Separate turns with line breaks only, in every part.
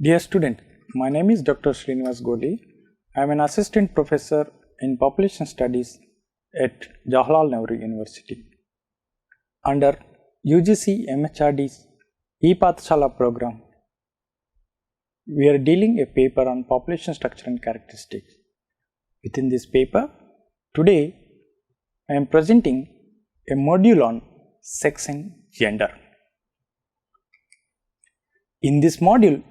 Dear student, my name is Dr. Srinivas Goli. I am an assistant professor in population studies at Jawaharlal Nehru University. Under UGC MHRD's E-Pathshala program, we are dealing a paper on population structure and characteristics. Within this paper, today I am presenting a module on sex and gender. In this module,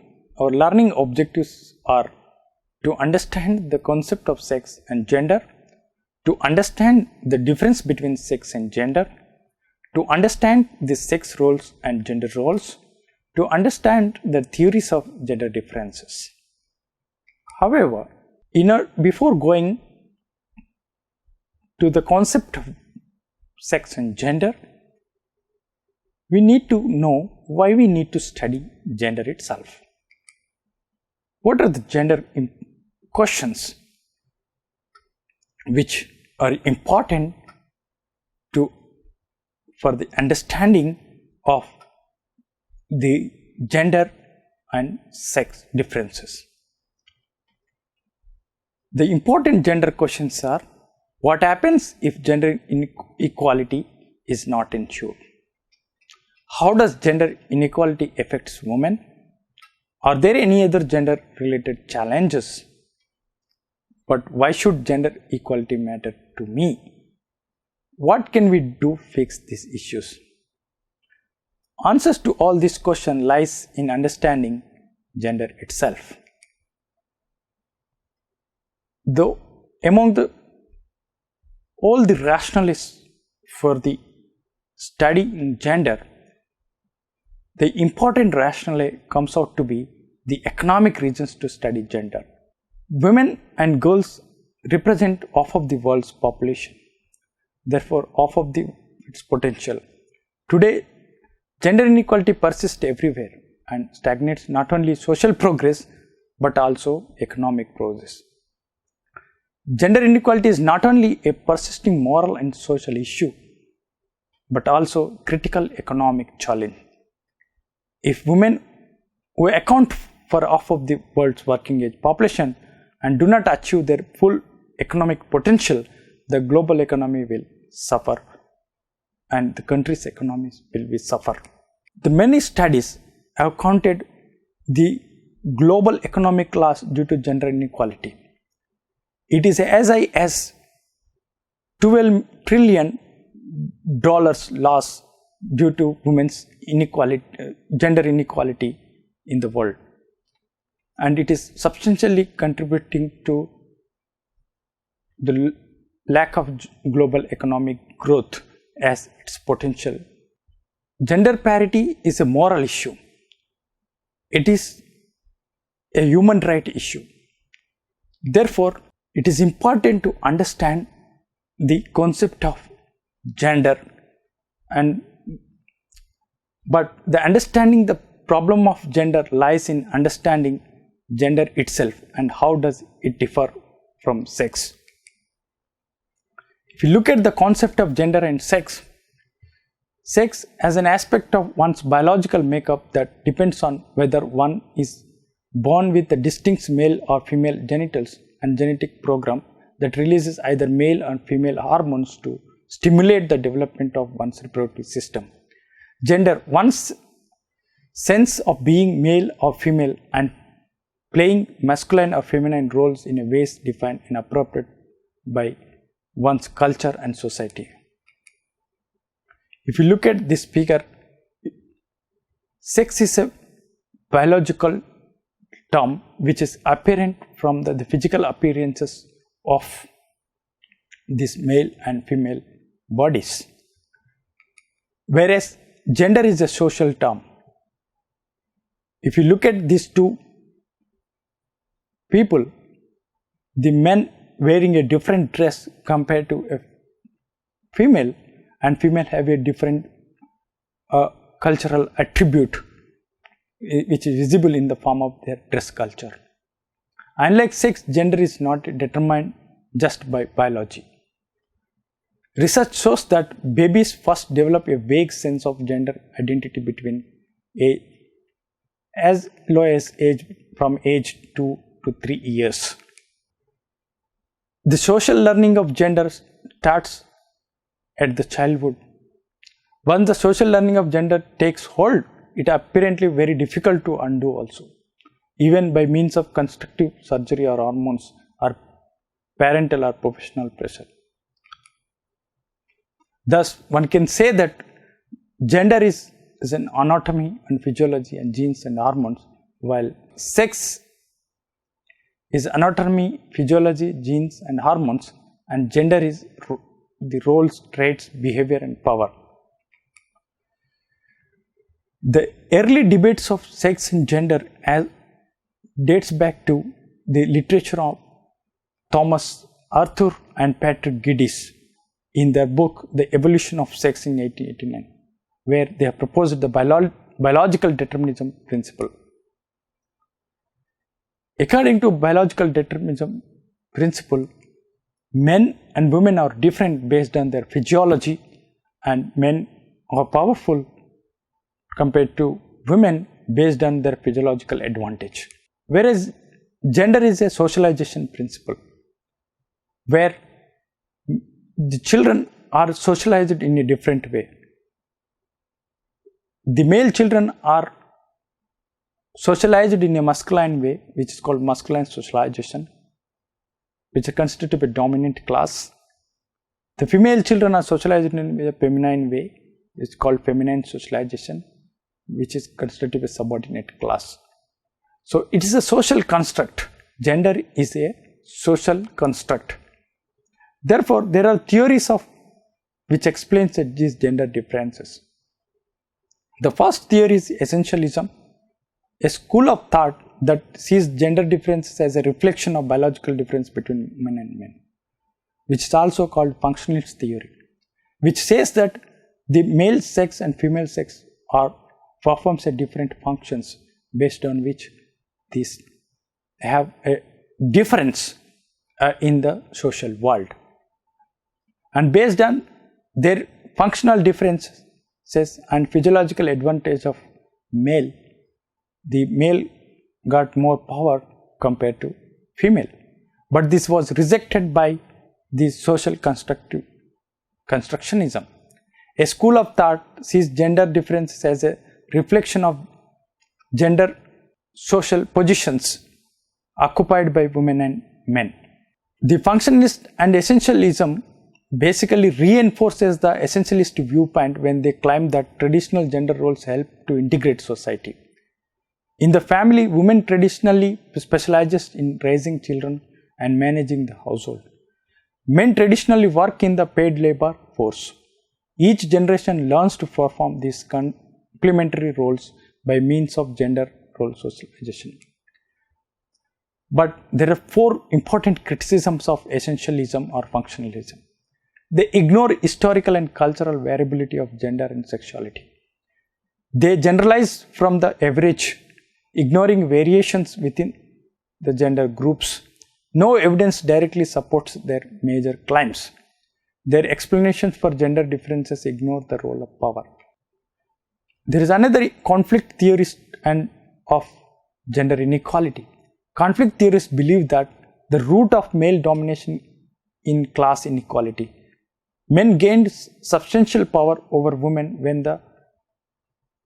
our learning objectives are to understand the concept of sex and gender, to understand the difference between sex and gender, to understand the sex roles and gender roles, to understand the theories of gender differences. However, before going to the concept of sex and gender, we need to know why we need to study gender itself. What are the gender questions which are important for the understanding of the gender and sex differences? The important gender questions are: what happens if gender inequality is not ensured? How does gender inequality affect women? Are there any other gender related challenges? But why should gender equality matter to me? What can we do to fix these issues? Answers to all these questions lies in understanding gender itself. Though among all the rationalists for the study in gender, the important rationale comes out to be the economic reasons to study gender. Women and girls represent half of the world's population, therefore half of its potential. Today, gender inequality persists everywhere and stagnates not only social progress but also economic progress. Gender inequality is not only a persisting moral and social issue but also critical economic challenge. If women who account for half of the world's working age population and do not achieve their full economic potential, the global economy will suffer and the country's economies will suffer. The many studies have counted the global economic loss due to gender inequality. It is as high as $12 trillion loss due to women's inequality, gender inequality in the world, and it is substantially contributing to the lack of global economic growth as its potential. Gender parity is a moral issue. It is a human right issue. Therefore, it is important to understand the concept of gender, but the understanding the problem of gender lies in understanding gender itself and how does it differ from sex. If you look at the concept of gender and sex as an aspect of one's biological makeup that depends on whether one is born with a distinct male or female genitals and genetic program that releases either male or female hormones to stimulate the development of one's reproductive system. Gender, one's sense of being male or female and playing masculine or feminine roles in a ways defined and appropriate by one's culture and society. If you look at this figure, sex is a biological term which is apparent from the physical appearances of these male and female bodies, whereas gender is a social term. If you look at these two people, the men wearing a different dress compared to a female, and female have a different cultural attribute which is visible in the form of their dress culture. Unlike sex, gender is not determined just by biology. Research shows that babies first develop a vague sense of gender identity between as low as age from age 2 to 3 years. The social learning of gender starts at the childhood. Once the social learning of gender takes hold, it is apparently very difficult to undo also, even by means of constructive surgery or hormones or parental or professional pressure. Thus, one can say that gender is an anatomy and physiology and genes and hormones, while sex is anatomy, physiology, genes and hormones, and gender is the roles, traits, behavior and power. The early debates of sex and gender dates back to the literature of Thomas Arthur and Patrick Geddes in their book The Evolution of Sex in 1889, where they have proposed the biological determinism principle. According to biological determinism principle, men and women are different based on their physiology, and men are powerful compared to women based on their physiological advantage. Whereas gender is a socialization principle, where the children are socialized in a different way. The male children are socialized in a masculine way, which is called masculine socialization, which is constituted of a dominant class. The female children are socialized in a feminine way, which is called feminine socialization, which is constituted of a subordinate class. So it is a social construct. Gender is a social construct. Therefore, there are theories which explains these gender differences. The first theory is essentialism, a school of thought that sees gender differences as a reflection of biological difference between women and men, which is also called functionalist theory, which says that the male sex and female sex performs a different functions based on which these have a difference in the social world. And based on their functional differences and physiological advantage of male, the male got more power compared to female. But this was rejected by the social constructionism. A school of thought sees gender differences as a reflection of gender social positions occupied by women and men. The functionalist and essentialism basically reinforces the essentialist viewpoint when they claim that traditional gender roles help to integrate society. In the family, women traditionally specializes in raising children and managing the household. Men traditionally work in the paid labor force. Each generation learns to perform these complementary roles by means of gender role socialization. But there are 4 important criticisms of essentialism or functionalism. They ignore historical and cultural variability of gender and sexuality. They generalize from the average, ignoring variations within the gender groups. No evidence directly supports their major claims. Their explanations for gender differences ignore the role of power. There is another conflict theorist of gender inequality. Conflict theorists believe that the root of male domination in class inequality. Men gained substantial power over women when the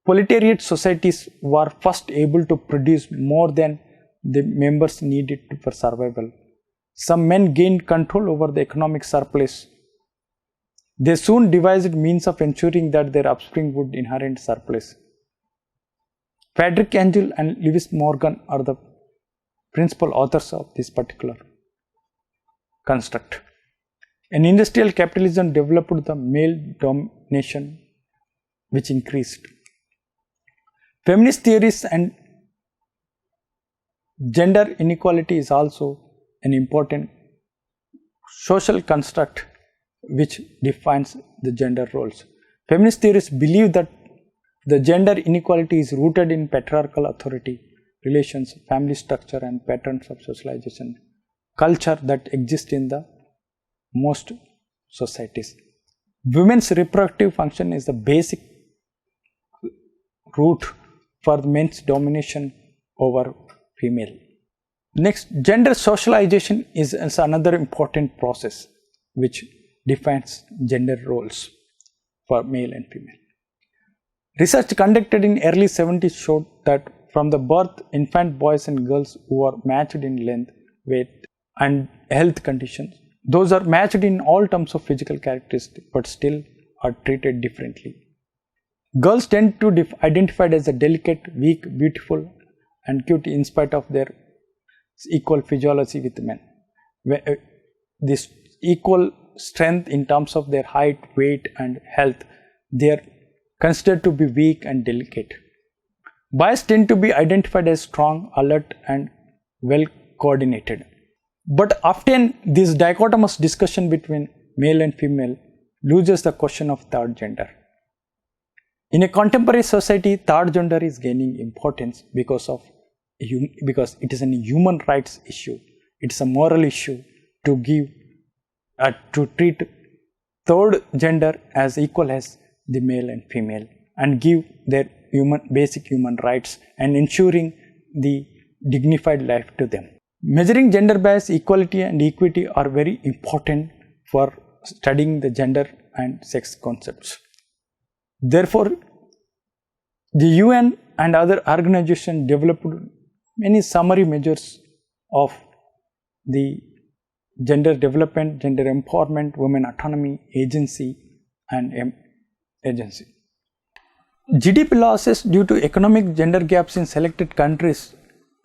proletariat societies were first able to produce more than the members needed for survival. Some men gained control over the economic surplus. They soon devised means of ensuring that their offspring would inherit surplus. Frederick Engel and Lewis Morgan are the principal authors of this particular construct. In industrial capitalism developed the male domination, which increased. Feminist theories and gender inequality is also an important social construct which defines the gender roles. Feminist theorists believe that the gender inequality is rooted in patriarchal authority, relations, family structure and patterns of socialization, culture that exist in the most societies. Women's reproductive function is the basic root for men's domination over female. Next, gender socialization is another important process which defines gender roles for male and female. Research conducted in early 70s showed that from the birth, infant boys and girls who are matched in length, weight and health conditions, those are matched in all terms of physical characteristics but still are treated differently. Girls tend to be identified as a delicate, weak, beautiful and cute in spite of their equal physiology with men. This equal strength in terms of their height, weight and health, they are considered to be weak and delicate. Boys tend to be identified as strong, alert and well coordinated. But often this dichotomous discussion between male and female loses the question of third gender. In a contemporary society, third gender is gaining importance because it is a human rights issue. It is a moral issue to treat third gender as equal as the male and female and give their basic human rights and ensuring the dignified life to them. Measuring gender bias, equality and equity are very important for studying the gender and sex concepts. Therefore, the UN and other organizations developed many summary measures of the gender development, gender empowerment, women autonomy, agency and agency. GDP losses due to economic gender gaps in selected countries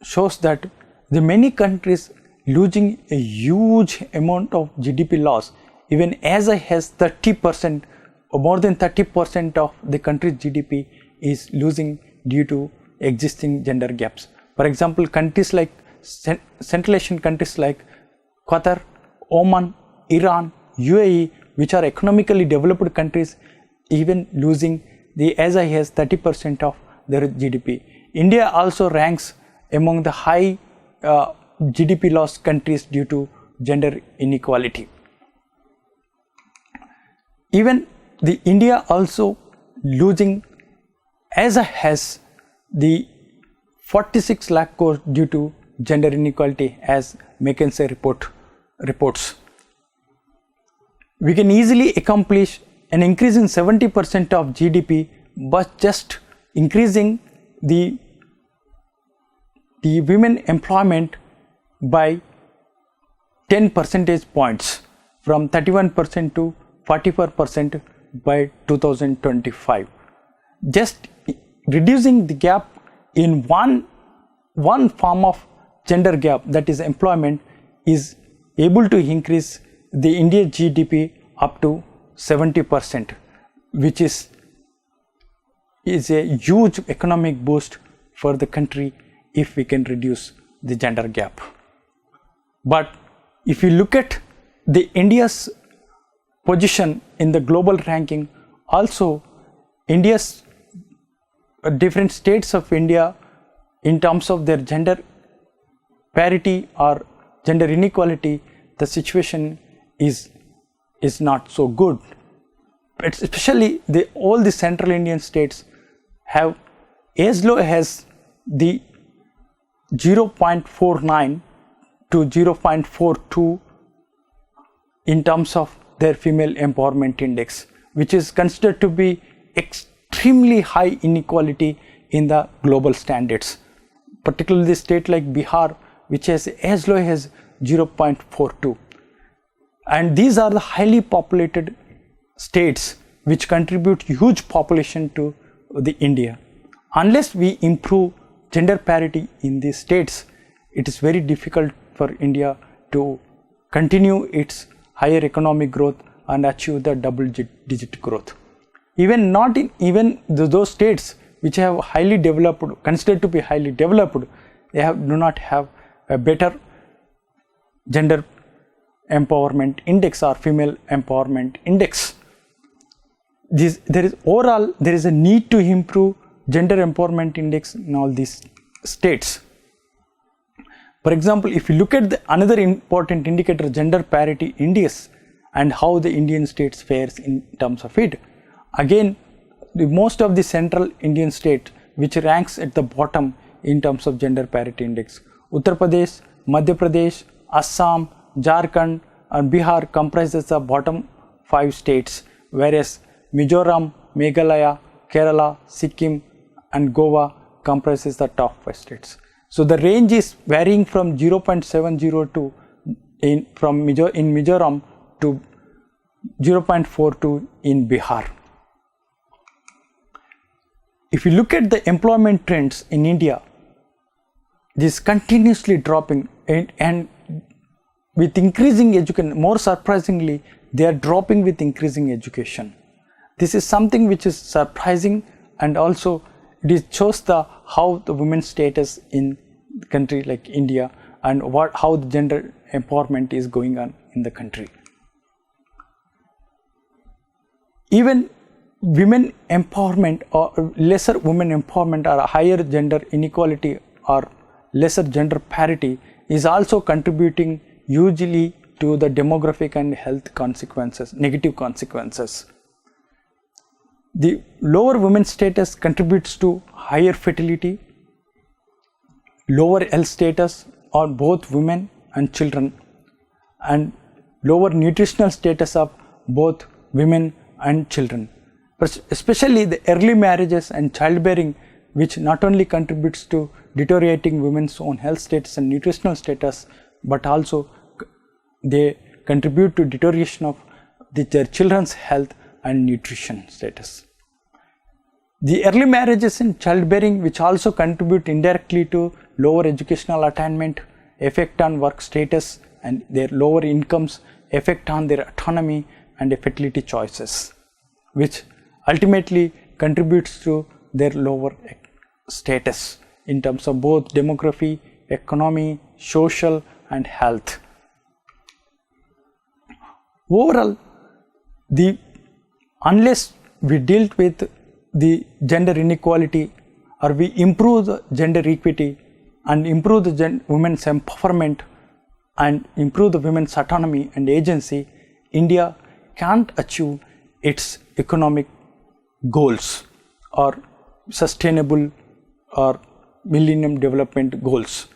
shows that the many countries losing a huge amount of GDP loss, even as high as 30% or more than 30% of the country's GDP is losing due to existing gender gaps. For example, countries like Central Asian countries like Qatar, Oman, Iran, UAE, which are economically developed countries, even losing as high as 30% of their GDP. India also ranks among the high GDP loss countries due to gender inequality. Even the India also losing as high as the 46 lakh crore due to gender inequality, as McKinsey reports. We can easily accomplish an increase in 70% of GDP but just increasing the women employment by 10 percentage points from 31% to 44% by 2025. Just reducing the gap in one form of gender gap, that is employment, is able to increase the Indian GDP up to 70%, which is a huge economic boost for the country if we can reduce the gender gap. But if you look at the India's position in the global ranking, also India's different states of India in terms of their gender parity or gender inequality, the situation is not so good. Especially all the central Indian states have as low as the 0.49 to 0.42 in terms of their female empowerment index, which is considered to be extremely high inequality in the global standards. Particularly the state like Bihar, which has as low as 0.42. And these are the highly populated states which contribute huge population to the India. Unless we improve gender parity in these states, it is very difficult for India to continue its higher economic growth and achieve the double-digit growth. Even those states which have highly developed, considered to be highly developed, they do not have a better gender empowerment index or female empowerment index. There is a need to improve gender empowerment index in all these states. For example, if you look at another important indicator, gender parity index, and how the Indian states fares in terms of it, again most of the central Indian state which ranks at the bottom in terms of gender parity index. Uttar Pradesh, Madhya Pradesh, Assam, Jharkhand and Bihar comprises the bottom 5 states, whereas Mizoram, Meghalaya, Kerala, Sikkim and Goa comprises the top 5 states. So the range is varying from 0.702 in Mizoram to 0.42 in Bihar. If you look at the employment trends in India, this is continuously dropping and with increasing education, more surprisingly, they are dropping with increasing education. This is something which is surprising, and also it shows how the women's status in the country like India and how the gender empowerment is going on in the country. Even women empowerment or lesser women empowerment or higher gender inequality or lesser gender parity is also contributing hugely to the demographic and health consequences, negative consequences. The lower women's status contributes to higher fertility, lower health status on both women and children, and lower nutritional status of both women and children. But especially the early marriages and childbearing, which not only contributes to deteriorating women's own health status and nutritional status, but also they contribute to deterioration of their children's health and nutrition status. The early marriages and childbearing, which also contribute indirectly to lower educational attainment, effect on work status and their lower incomes, effect on their autonomy and fertility choices, which ultimately contributes to their lower status in terms of both demography, economy, social and health. Overall, unless we deal with the gender inequality or we improve the gender equity and improve the women's empowerment and improve the women's autonomy and agency, India can't achieve its economic goals or sustainable or millennium development goals,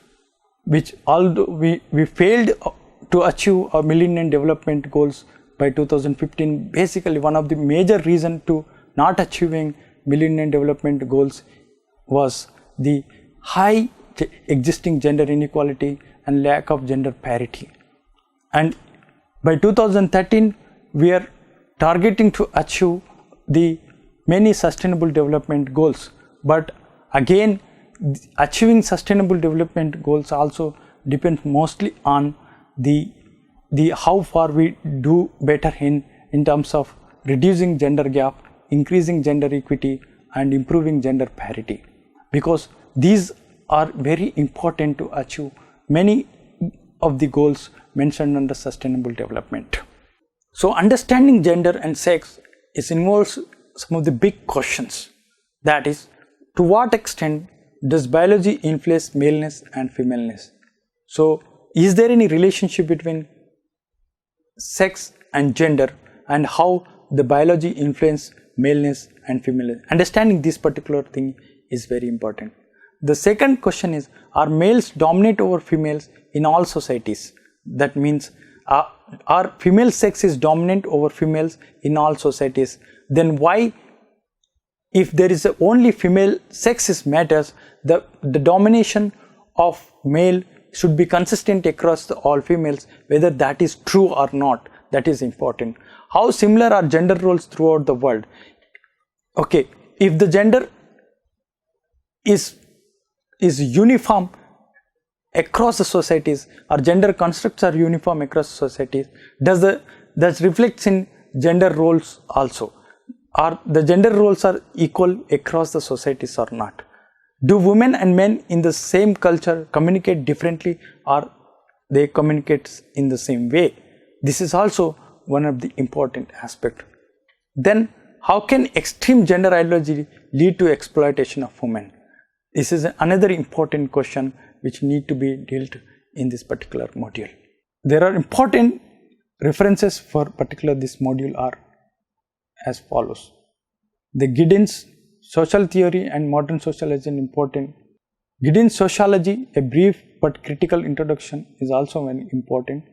which although we failed to achieve our millennium development goals by 2015, basically one of the major reasons to not achieving millennium development goals was the high existing gender inequality and lack of gender parity. And by 2013, we are targeting to achieve the many sustainable development goals. But again, achieving sustainable development goals also depends mostly on the how far we do better in terms of reducing gender gap, increasing gender equity and improving gender parity, because these are very important to achieve many of the goals mentioned under sustainable development. So understanding gender and sex involves some of the big questions, that is, to what extent does biology influence maleness and femaleness? So is there any relationship between sex and gender, and how the biology influence maleness and femaleness? Understanding this particular thing is very important. The second question is, are males dominate over females in all societies? That means, are female sex is dominant over females in all societies? Then why, if there is only female sex matters, the domination of male should be consistent across all females, whether that is true or not, that is important. How similar are gender roles throughout the world? Okay, if the gender is uniform across the societies, or gender constructs are uniform across societies, that reflects in gender roles also? Are the gender roles are equal across the societies or not? Do women and men in the same culture communicate differently, or they communicate in the same way? This is also one of the important aspects. Then, how can extreme gender ideology lead to exploitation of women? This is another important question which need to be dealt in this particular module. There are important references for particular this module are as follows. The Giddens, Social Theory and Modern Socialization, important. Gideon's sociology, a brief but critical introduction, is also very important.